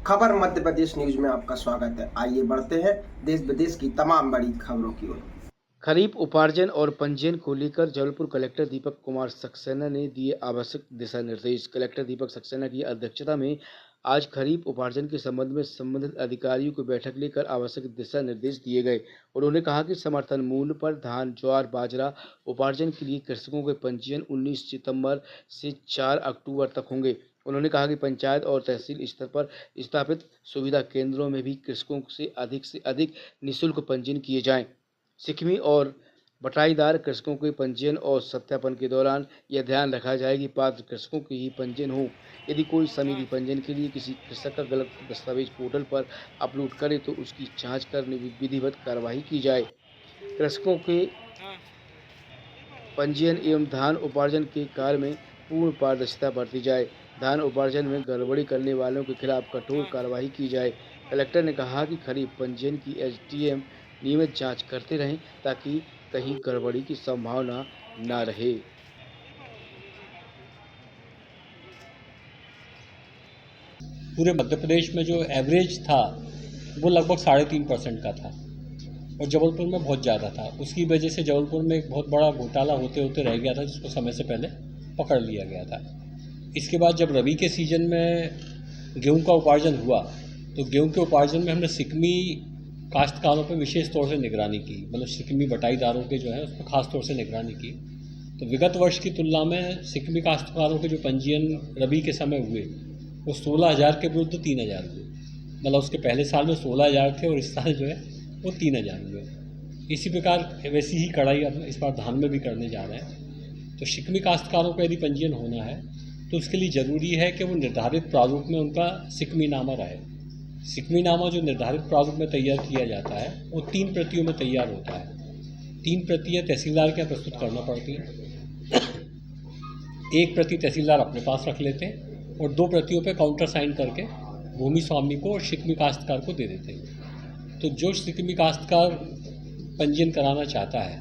खबर मध्य प्रदेश न्यूज में आपका स्वागत है। आइए बढ़ते हैं देश विदेश की तमाम बड़ी खबरों की ओर। खरीफ उपार्जन और पंजीयन को लेकर जबलपुर कलेक्टर दीपक कुमार सक्सेना ने दिए आवश्यक दिशा निर्देश। कलेक्टर दीपक सक्सेना की अध्यक्षता में आज खरीफ उपार्जन के संबंध में संबंधित अधिकारियों की बैठक लेकर आवश्यक दिशा निर्देश दिए गए। उन्होंने कहा कि समर्थन मूल्य पर धान, ज्वार, बाजरा उपार्जन के लिए कृषकों के पंजीयन 19 सितंबर से 4 अक्टूबर तक होंगे। उन्होंने कहा कि पंचायत और तहसील स्तर पर स्थापित सुविधा केंद्रों में भी कृषकों से अधिक निःशुल्क पंजीयन किए जाएं। सिकमी और बटाईदार कृषकों के पंजीयन और सत्यापन के दौरान यह ध्यान रखा जाए कि पात्र कृषकों के ही पंजीयन हो। यदि कोई समिति पंजीयन के लिए किसी कृषक का गलत दस्तावेज पोर्टल पर अपलोड करे तो उसकी जांच कर विधिवत कार्रवाई की जाए। कृषकों के पंजीयन एवं धान उपार्जन के कार्य में पूर्ण पारदर्शिता बरती जाए। धान उपार्जन में गड़बड़ी करने वालों के खिलाफ कठोर कार्रवाई की जाए। कलेक्टर ने कहा कि खरीफ पंजीयन की एसडीएम नियमित जांच करते रहें ताकि कहीं गड़बड़ी की संभावना न रहे। पूरे मध्य प्रदेश में जो एवरेज था वो लगभग 3.5% का था और जबलपुर में बहुत ज़्यादा था। उसकी वजह से जबलपुर में एक बहुत बड़ा घोटाला होते होते रह गया था, जिसको समय से पहले पकड़ लिया गया था। इसके बाद जब रबी के सीजन में गेहूं का उपार्जन हुआ तो गेहूं के उपार्जन में हमने सिकमी काश्तकारों पर विशेष तौर से निगरानी की, मतलब सिकमी बटाईदारों के जो है उस पर खास तौर से निगरानी की। तो विगत वर्ष की तुलना में सिकमी काश्तकारों के जो पंजीयन रबी के समय हुए वो 16,000 के विरुद्ध 3,000 हुए। मतलब उसके पहले साल में 16,000 थे और इस साल जो है वो 3,000 हुए। इसी प्रकार वैसी ही कड़ाई अब इस बार धान में भी करने जा रहे हैं। तो शिकमी काश्तकारों का यदि पंजीयन होना है तो उसके लिए ज़रूरी है कि वो निर्धारित प्रारूप में उनका सिकमीनामा रहे। सिकमीनामा जो निर्धारित प्रारूप में तैयार किया जाता है वो 3 प्रतियों में तैयार होता है। 3 प्रतियाँ तहसीलदार के यहाँ प्रस्तुत करना पड़ती हैं। 1 प्रति तहसीलदार अपने पास रख लेते हैं और 2 प्रतियों पे काउंटर साइन करके भूमि स्वामी को और शिकमी काश्तकार को दे देते हैं। तो जो शिकमी काश्तकार पंजीयन कराना चाहता है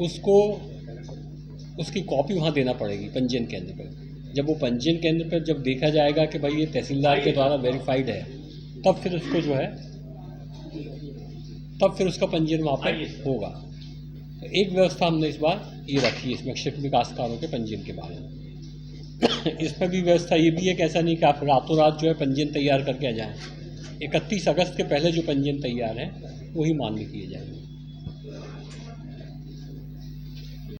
उसको उसकी कॉपी वहाँ देना पड़ेगी पंजीयन केंद्र पर। जब वो पंजीयन केंद्र पर जब देखा जाएगा कि भाई ये तहसीलदार के द्वारा वेरीफाइड है, तब फिर उसको जो है तब फिर उसका पंजीयन वहाँ पर होगा। तो एक व्यवस्था हमने इस बार ये रखी है इसमें शिकमी काश्तकारों के पंजीयन के बारे में। इसमें भी व्यवस्था ये भी है कि ऐसा नहीं कि आप रातों रात जो है पंजीयन तैयार करके आ जाएँ। 31 अगस्त के पहले जो पंजीयन तैयार है वही मान्य किए जाएंगे।